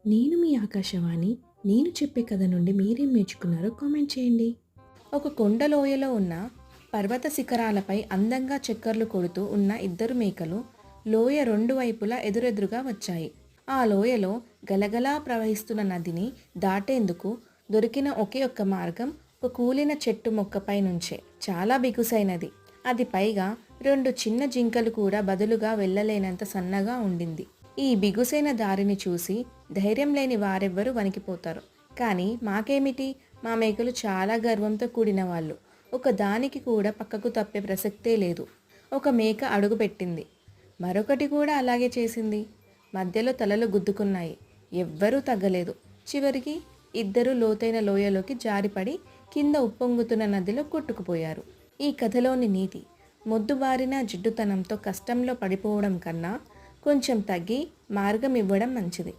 నేను మీ ఆకాశవాణి. నేను చెప్పే కథ నుండి మీరేం నేర్చుకున్నారో కామెంట్ చేయండి. ఒక కొండ లోయలో ఉన్న పర్వత శిఖరాలపై అందంగా చక్కర్లు కొడుతూ ఉన్న ఇద్దరు మేకలు లోయ రెండు వైపులా ఎదురెదురుగా వచ్చాయి. ఆ లోయలో గలగలా ప్రవహిస్తున్న నదిని దాటేందుకు దొరికిన ఒకే ఒక్క మార్గం ఒక కూలిన చెట్టు మొక్కపై నుంచే. చాలా బిగుసైనది. అది పైగా రెండు చిన్న జింకలు కూడా బదులుగా వెళ్ళలేనంత సన్నగా ఉండింది. ఈ బిగుసైన దారిని చూసి ధైర్యం లేని వారెవ్వరూ వణికిపోతారు. కానీ మాకేమిటి, మా మేకలు చాలా గర్వంతో కూడిన వాళ్ళు. ఒక దానికి కూడా పక్కకు తప్పే ప్రసక్తే లేదు. ఒక మేక అడుగుపెట్టింది. మరొకటి కూడా అలాగే చేసింది. మధ్యలో తలలు గుద్దుకున్నాయి. ఎవ్వరూ తగ్గలేదు. చివరికి ఇద్దరు లోతైన లోయలోకి జారిపడి కింద ఉప్పొంగుతున్న నదిలో కొట్టుకుపోయారు. ఈ కథలోని నీతి: మొద్దుబారిన జిడ్డుతనంతో కష్టంలో పడిపోవడం కన్నా కొంచెం తగ్గి మార్గం ఇవ్వడం మంచిది.